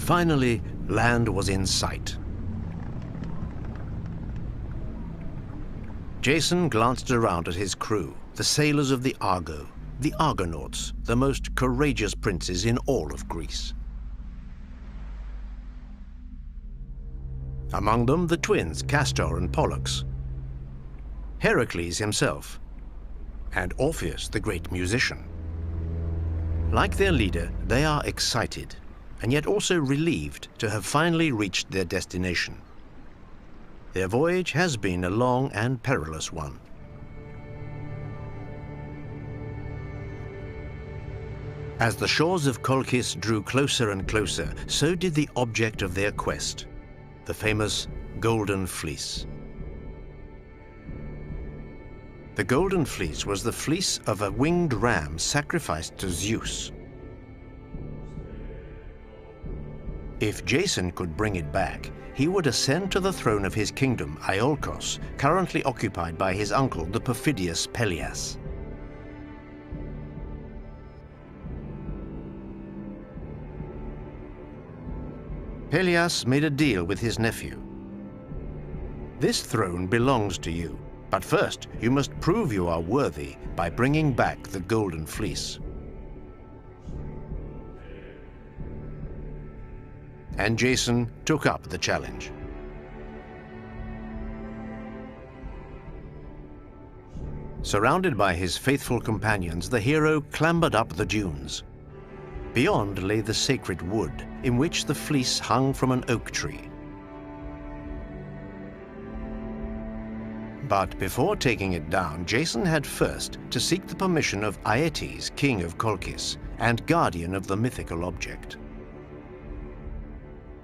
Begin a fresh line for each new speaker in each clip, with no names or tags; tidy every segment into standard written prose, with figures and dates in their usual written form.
Finally, land was in sight. Jason glanced around at his crew, the sailors of the Argo, the Argonauts, the most courageous princes in all of Greece. Among them, the twins, Castor and Pollux, Heracles himself, and Orpheus, the great musician. Like their leader, they are excited, and yet also relieved to have finally reached their destination. Their voyage has been a long and perilous one. As the shores of Colchis drew closer and closer, so did the object of their quest, the famous Golden Fleece. The Golden Fleece was the fleece of a winged ram sacrificed to Zeus. If Jason could bring it back, he would ascend to the throne of his kingdom, Iolcos, currently occupied by his uncle, the perfidious Pelias. Pelias made a deal with his nephew. This throne belongs to you, but first you must prove you are worthy by bringing back the Golden Fleece. And Jason took up the challenge. Surrounded by his faithful companions, the hero clambered up the dunes. Beyond lay the sacred wood, in which the fleece hung from an oak tree. But before taking it down, Jason had first to seek the permission of Aeetes, king of Colchis, and guardian of the mythical object.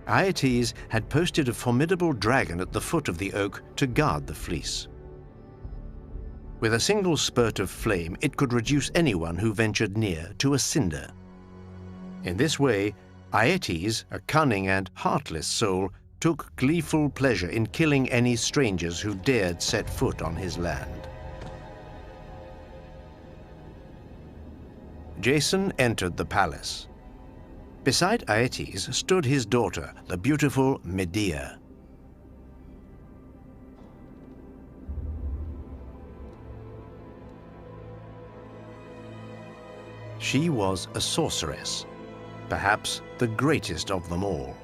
Aeetes had posted a formidable dragon at the foot of the oak to guard the fleece. With a single spurt of flame, it could reduce anyone who ventured near to a cinder. In this way, Aeetes, a cunning and heartless soul, took gleeful pleasure in killing any strangers who dared set foot on his land. Jason entered the palace. Beside Aeetes stood his daughter, the beautiful Medea. She was a sorceress, perhaps the greatest of them all,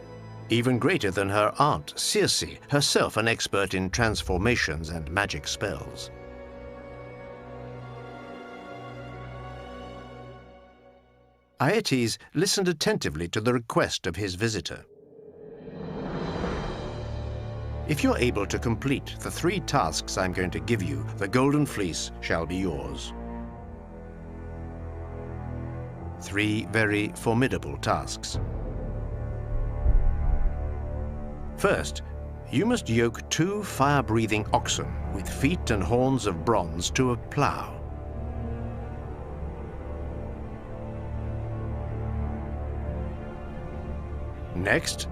even greater than her aunt, Circe, herself an expert in transformations and magic spells. Aeetes listened attentively to the request of his visitor. If you're able to complete the 3 tasks I'm going to give you, the Golden Fleece shall be yours. 3 very formidable tasks. First, you must yoke 2 fire-breathing oxen with feet and horns of bronze to a plow. Next,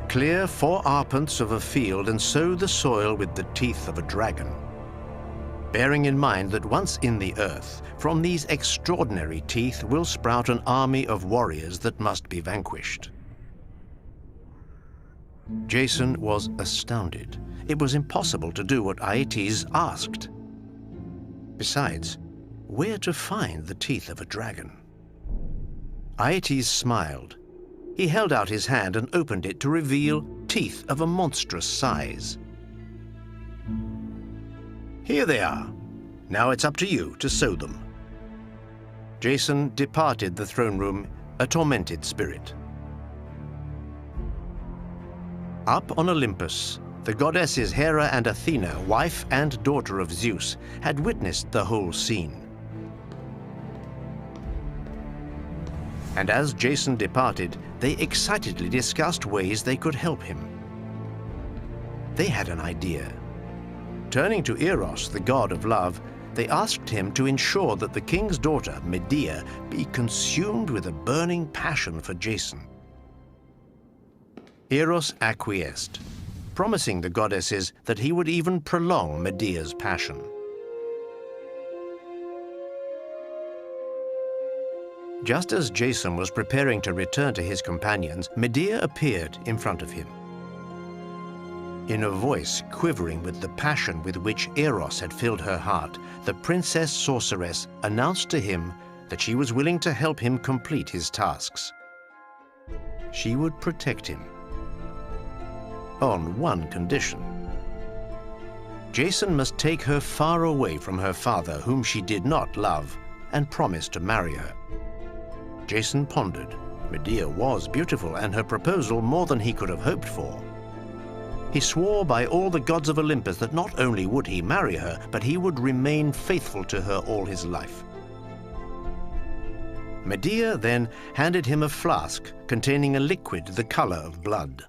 clear 4 arpents of a field and sow the soil with the teeth of a dragon, bearing in mind that once in the earth, from these extraordinary teeth will sprout an army of warriors that must be vanquished. Jason was astounded. It was impossible to do what Aeetes asked. Besides, where to find the teeth of a dragon? Aeetes smiled. He held out his hand and opened it to reveal teeth of a monstrous size. Here they are. Now it's up to you to sow them. Jason departed the throne room, a tormented spirit. Up on Olympus, the goddesses Hera and Athena, wife and daughter of Zeus, had witnessed the whole scene. And as Jason departed, they excitedly discussed ways they could help him. They had an idea. Turning to Eros, the god of love, they asked him to ensure that the king's daughter, Medea, be consumed with a burning passion for Jason. Eros acquiesced, promising the goddesses that he would even prolong Medea's passion. Just as Jason was preparing to return to his companions, Medea appeared in front of him. In a voice quivering with the passion with which Eros had filled her heart, the princess sorceress announced to him that she was willing to help him complete his tasks. She would protect him. On one condition. Jason must take her far away from her father, whom she did not love, and promise to marry her. Jason pondered. Medea was beautiful, and her proposal more than he could have hoped for. He swore by all the gods of Olympus that not only would he marry her, but he would remain faithful to her all his life. Medea then handed him a flask containing a liquid the color of blood.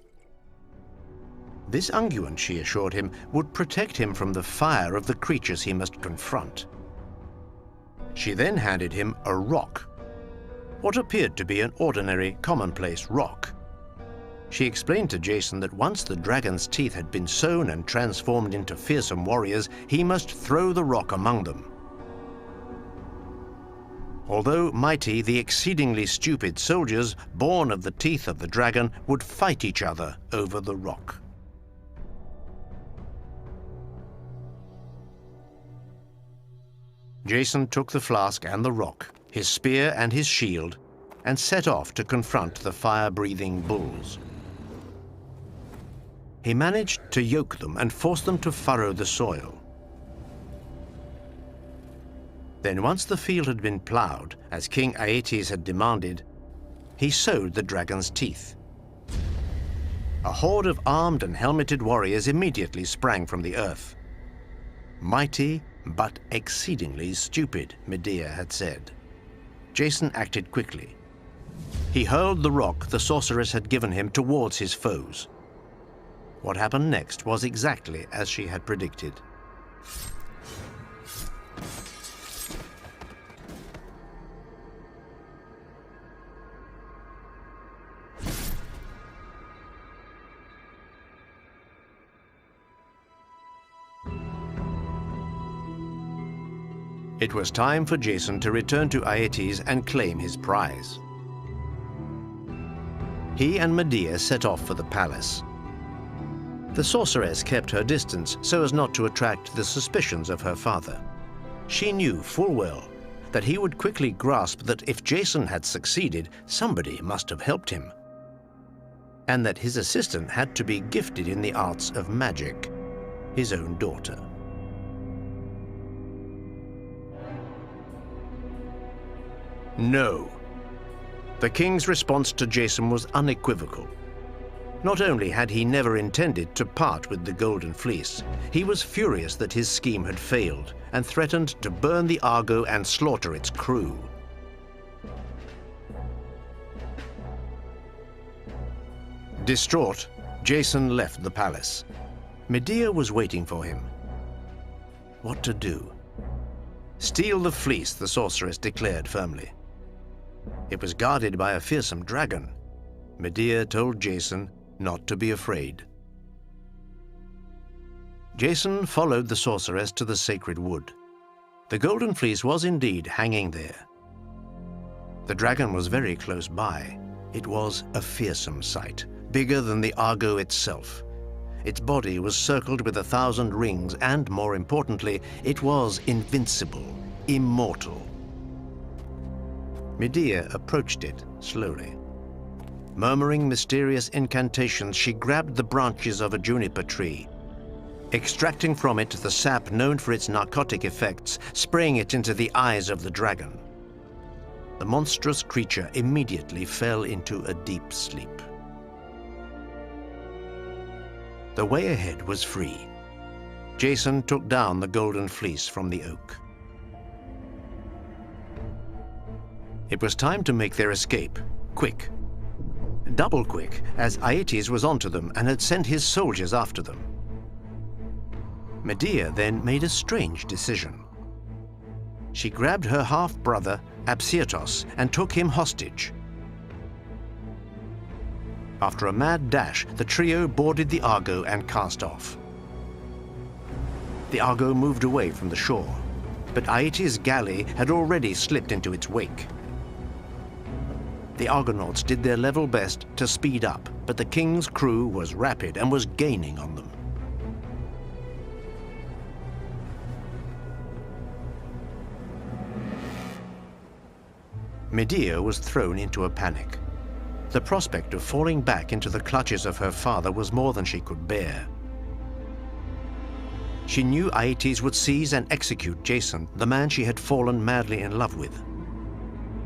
This unguent, she assured him, would protect him from the fire of the creatures he must confront. She then handed him a rock, what appeared to be an ordinary, commonplace rock. She explained to Jason that once the dragon's teeth had been sown and transformed into fearsome warriors, he must throw the rock among them. Although mighty, the exceedingly stupid soldiers, born of the teeth of the dragon, would fight each other over the rock. Jason took the flask and the rock, his spear and his shield, and set off to confront the fire-breathing bulls. He managed to yoke them and force them to furrow the soil. Then, once the field had been plowed, as King Aeetes had demanded, he sowed the dragon's teeth. A horde of armed and helmeted warriors immediately sprang from the earth. Mighty, but exceedingly stupid, Medea had said. Jason acted quickly. He hurled the rock the sorceress had given him towards his foes. What happened next was exactly as she had predicted. It was time for Jason to return to Aeetes and claim his prize. He and Medea set off for the palace. The sorceress kept her distance so as not to attract the suspicions of her father. She knew full well that he would quickly grasp that if Jason had succeeded, somebody must have helped him, and that his assistant had to be gifted in the arts of magic, his own daughter. No. The king's response to Jason was unequivocal. Not only had he never intended to part with the golden fleece, he was furious that his scheme had failed and threatened to burn the Argo and slaughter its crew. Distraught, Jason left the palace. Medea was waiting for him. What to do? Steal the fleece, the sorceress declared firmly. It was guarded by a fearsome dragon. Medea told Jason not to be afraid. Jason followed the sorceress to the sacred wood. The golden fleece was indeed hanging there. The dragon was very close by. It was a fearsome sight, bigger than the Argo itself. Its body was circled with 1,000 rings, and more importantly, it was invincible, immortal. Medea approached it slowly. Murmuring mysterious incantations, she grabbed the branches of a juniper tree, extracting from it the sap known for its narcotic effects, spraying it into the eyes of the dragon. The monstrous creature immediately fell into a deep sleep. The way ahead was free. Jason took down the golden fleece from the oak. It was time to make their escape, quick. Double quick, as Aeetes was onto them and had sent his soldiers after them. Medea then made a strange decision. She grabbed her half-brother, Apsyrtos, and took him hostage. After a mad dash, the trio boarded the Argo and cast off. The Argo moved away from the shore, but Aeetes' galley had already slipped into its wake. The Argonauts did their level best to speed up, but the king's crew was rapid and was gaining on them. Medea was thrown into a panic. The prospect of falling back into the clutches of her father was more than she could bear. She knew Aeetes would seize and execute Jason, the man she had fallen madly in love with.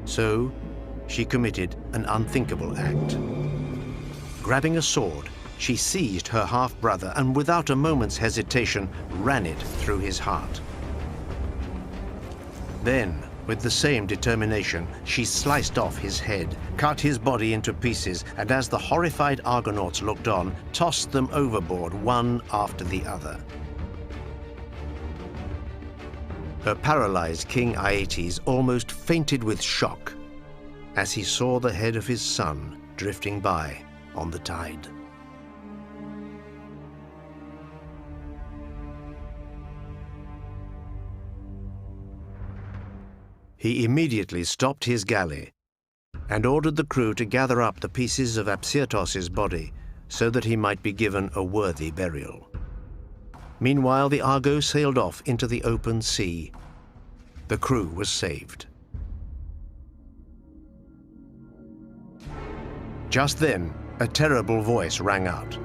So, she committed an unthinkable act. Grabbing a sword, she seized her half-brother and without a moment's hesitation ran it through his heart. Then, with the same determination, she sliced off his head, cut his body into pieces, and as the horrified Argonauts looked on, tossed them overboard one after the other. Her paralyzed king Aeetes almost fainted with shock as he saw the head of his son drifting by on the tide. He immediately stopped his galley and ordered the crew to gather up the pieces of Apsyrtus's body so that he might be given a worthy burial. Meanwhile, the Argo sailed off into the open sea. The crew was saved. Just then, a terrible voice rang out.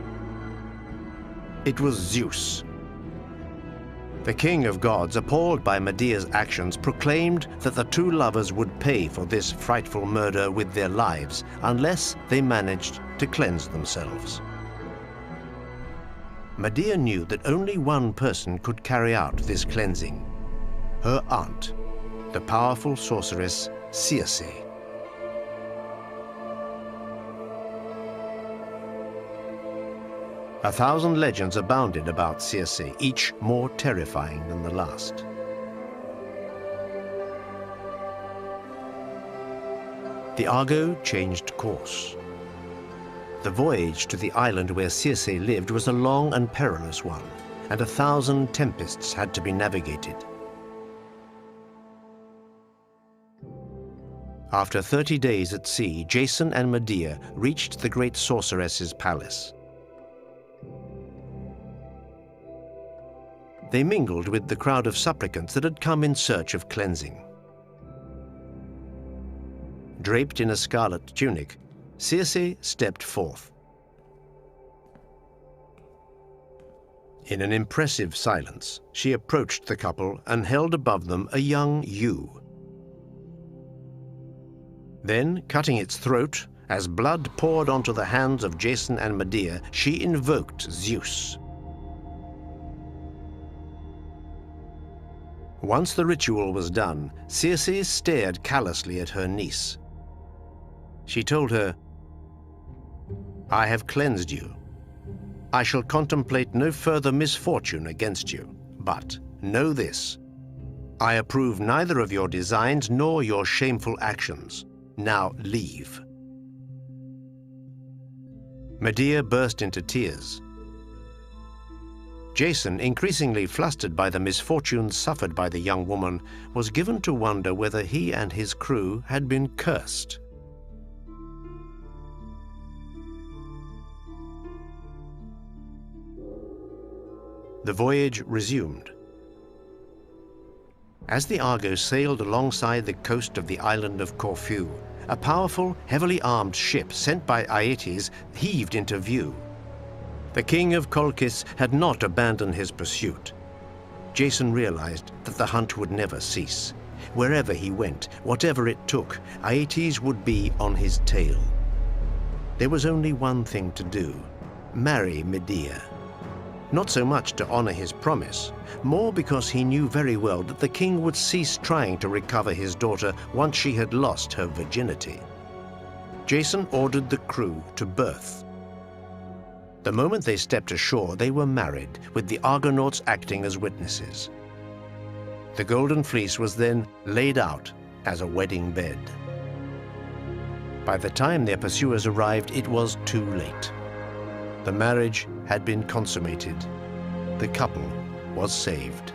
It was Zeus. The king of gods, appalled by Medea's actions, proclaimed that the two lovers would pay for this frightful murder with their lives unless they managed to cleanse themselves. Medea knew that only one person could carry out this cleansing: her aunt, the powerful sorceress Circe. A thousand legends abounded about Circe, each more terrifying than the last. The Argo changed course. The voyage to the island where Circe lived was a long and perilous one, and 1,000 tempests had to be navigated. After 30 days at sea, Jason and Medea reached the great sorceress's palace. They mingled with the crowd of supplicants that had come in search of cleansing. Draped in a scarlet tunic, Circe stepped forth. In an impressive silence, she approached the couple and held above them a young ewe. Then, cutting its throat, as blood poured onto the hands of Jason and Medea, she invoked Zeus. Once the ritual was done, Circe stared callously at her niece. She told her, "I have cleansed you. I shall contemplate no further misfortune against you, but know this: I approve neither of your designs nor your shameful actions. Now leave." Medea burst into tears. Jason, increasingly flustered by the misfortunes suffered by the young woman, was given to wonder whether he and his crew had been cursed. The voyage resumed. As the Argo sailed alongside the coast of the island of Corfu, a powerful, heavily armed ship sent by Aeetes heaved into view. The king of Colchis had not abandoned his pursuit. Jason realized that the hunt would never cease. Wherever he went, whatever it took, Aeetes would be on his tail. There was only one thing to do: marry Medea. Not so much to honor his promise, more because he knew very well that the king would cease trying to recover his daughter once she had lost her virginity. Jason ordered the crew to berth. The moment they stepped ashore, they were married, with the Argonauts acting as witnesses. The golden fleece was then laid out as a wedding bed. By the time their pursuers arrived, it was too late. The marriage had been consummated. The couple was saved.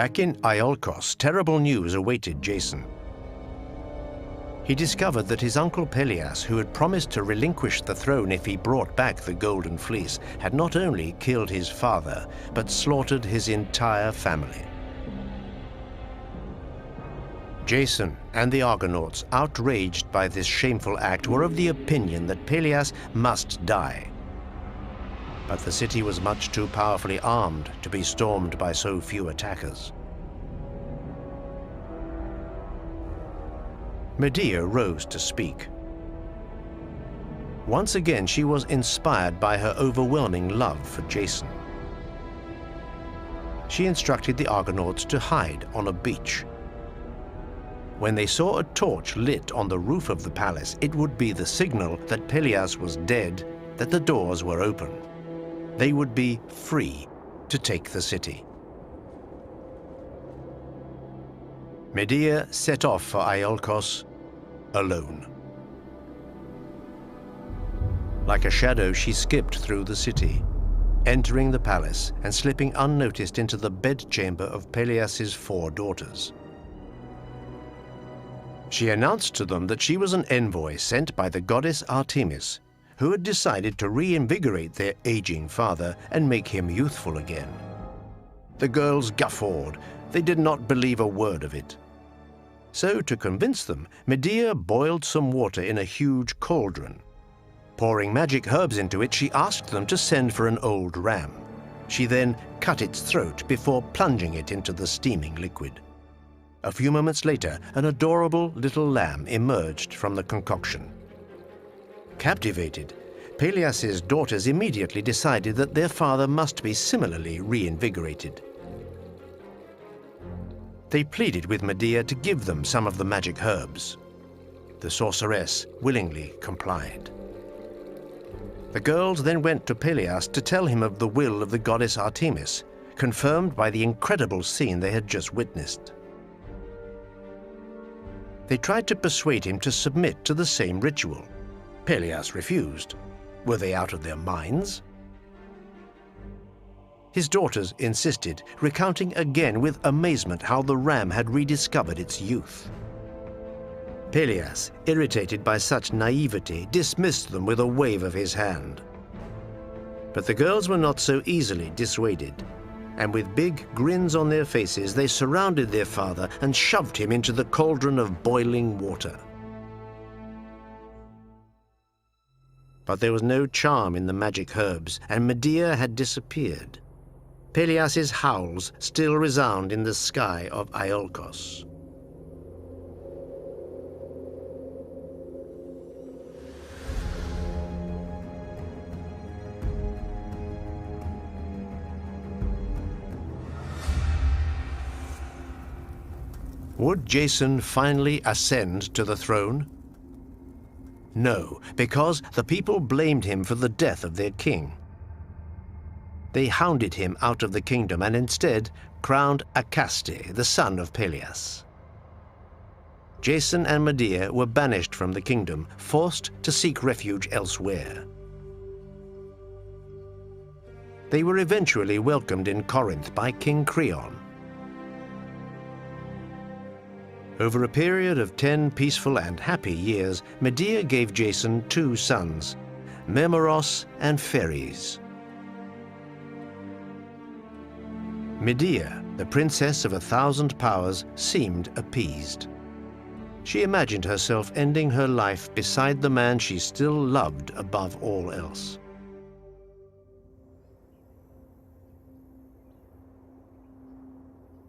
Back in Iolkos, terrible news awaited Jason. He discovered that his uncle Pelias, who had promised to relinquish the throne if he brought back the Golden Fleece, had not only killed his father, but slaughtered his entire family. Jason and the Argonauts, outraged by this shameful act, were of the opinion that Pelias must die. But the city was much too powerfully armed to be stormed by so few attackers. Medea rose to speak. Once again, she was inspired by her overwhelming love for Jason. She instructed the Argonauts to hide on a beach. When they saw a torch lit on the roof of the palace, it would be the signal that Pelias was dead, that the doors were open. They would be free to take the city. Medea set off for Iolkos alone. Like a shadow, she skipped through the city, entering the palace and slipping unnoticed into the bedchamber of Pelias's 4 daughters. She announced to them that she was an envoy sent by the goddess Artemis, who had decided to reinvigorate their aging father and make him youthful again. The girls guffawed. They did not believe a word of it. So, to convince them, Medea boiled some water in a huge cauldron. Pouring magic herbs into it, she asked them to send for an old ram. She then cut its throat before plunging it into the steaming liquid. A few moments later, an adorable little lamb emerged from the concoction. Captivated, Pelias's daughters immediately decided that their father must be similarly reinvigorated. They pleaded with Medea to give them some of the magic herbs. The sorceress willingly complied. The girls then went to Pelias to tell him of the will of the goddess Artemis, confirmed by the incredible scene they had just witnessed. They tried to persuade him to submit to the same ritual. Pelias refused. Were they out of their minds? His daughters insisted, recounting again with amazement how the ram had rediscovered its youth. Pelias, irritated by such naivety, dismissed them with a wave of his hand. But the girls were not so easily dissuaded, and with big grins on their faces, they surrounded their father and shoved him into the cauldron of boiling water. But there was no charm in the magic herbs, and Medea had disappeared. Pelias's howls still resound in the sky of Iolkos. Would Jason finally ascend to the throne? No, because the people blamed him for the death of their king. They hounded him out of the kingdom and instead crowned Acaste, the son of Pelias. Jason and Medea were banished from the kingdom, forced to seek refuge elsewhere. They were eventually welcomed in Corinth by King Creon. Over a period of 10 peaceful and happy years, Medea gave Jason 2 sons, Mermeros and Pheres. Medea, the princess of 1,000 powers, seemed appeased. She imagined herself ending her life beside the man she still loved above all else.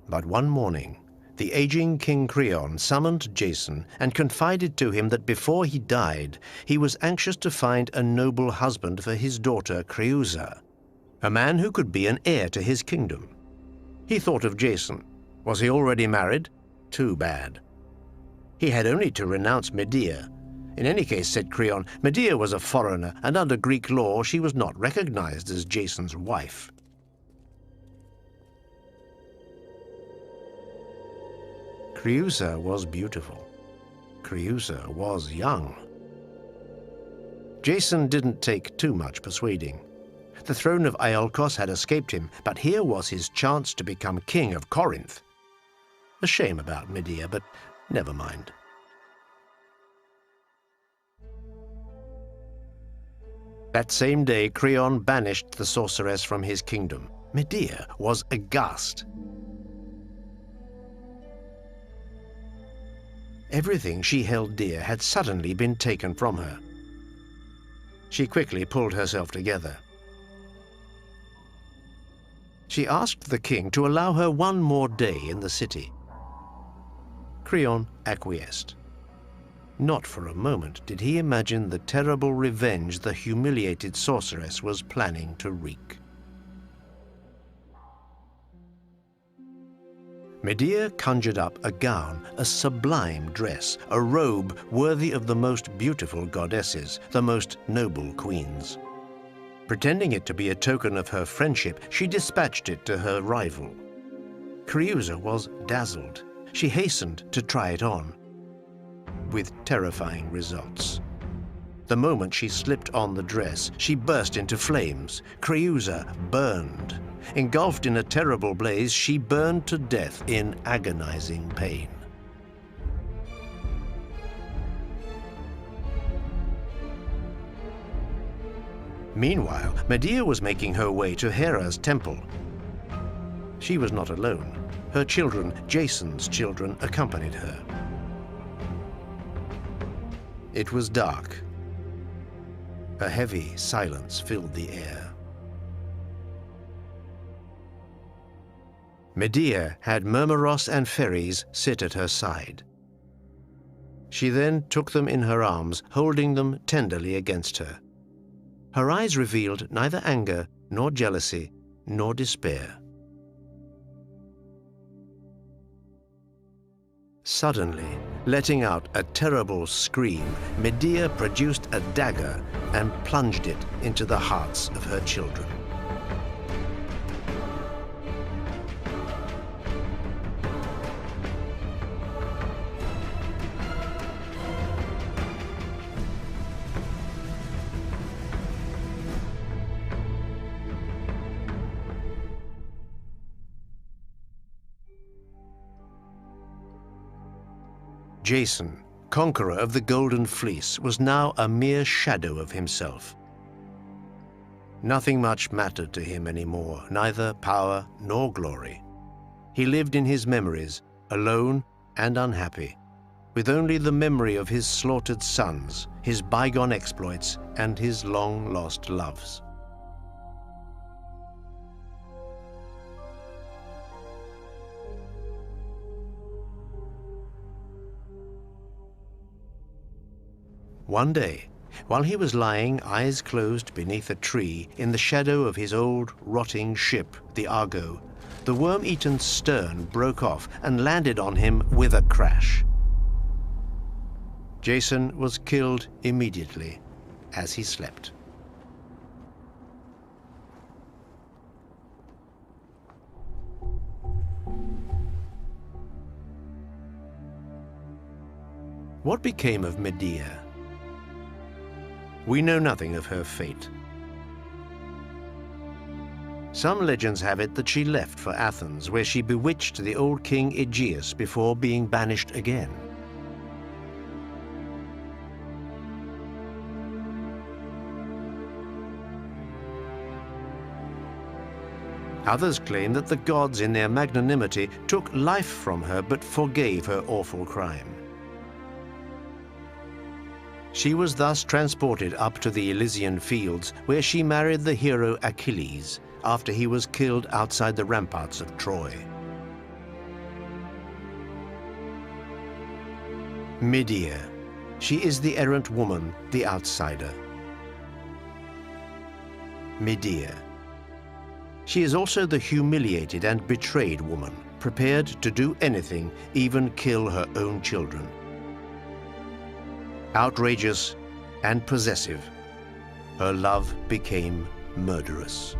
But one morning, the aging King Creon summoned Jason and confided to him that before he died, he was anxious to find a noble husband for his daughter Creusa, a man who could be an heir to his kingdom. He thought of Jason. Was he already married? Too bad. He had only to renounce Medea. In any case, said Creon, Medea was a foreigner, and under Greek law she was not recognized as Jason's wife. Creusa was beautiful. Creusa was young. Jason didn't take too much persuading. The throne of Iolcos had escaped him, but here was his chance to become king of Corinth. A shame about Medea, but never mind. That same day, Creon banished the sorceress from his kingdom. Medea was aghast. Everything she held dear had suddenly been taken from her. She quickly pulled herself together. She asked the king to allow her one more day in the city. Creon acquiesced. Not for a moment did he imagine the terrible revenge the humiliated sorceress was planning to wreak. Medea conjured up a gown, a sublime dress, a robe worthy of the most beautiful goddesses, the most noble queens. Pretending it to be a token of her friendship, she dispatched it to her rival. Creusa was dazzled. She hastened to try it on, with terrifying results. The moment she slipped on the dress, she burst into flames. Creusa burned. Engulfed in a terrible blaze, she burned to death in agonizing pain. Meanwhile, Medea was making her way to Hera's temple. She was not alone. Her children, Jason's children, accompanied her. It was dark. A heavy silence filled the air. Medea had Murmeros and Pheres sit at her side. She then took them in her arms, holding them tenderly against her. Her eyes revealed neither anger, nor jealousy, nor despair. Suddenly, letting out a terrible scream, Medea produced a dagger and plunged it into the hearts of her children. Jason, conqueror of the Golden Fleece, was now a mere shadow of himself. Nothing much mattered to him anymore, neither power nor glory. He lived in his memories, alone and unhappy, with only the memory of his slaughtered sons, his bygone exploits, and his long-lost loves. One day, while he was lying, eyes closed beneath a tree, in the shadow of his old, rotting ship, the Argo, the worm-eaten stern broke off and landed on him with a crash. Jason was killed immediately as he slept. What became of Medea? We know nothing of her fate. Some legends have it that she left for Athens, where she bewitched the old king Aegeus before being banished again. Others claim that the gods, in their magnanimity, took life from her but forgave her awful crime. She was thus transported up to the Elysian fields, where she married the hero Achilles after he was killed outside the ramparts of Troy. Medea. She is the errant woman, the outsider. Medea. She is also the humiliated and betrayed woman, prepared to do anything, even kill her own children. Outrageous and possessive, her love became murderous.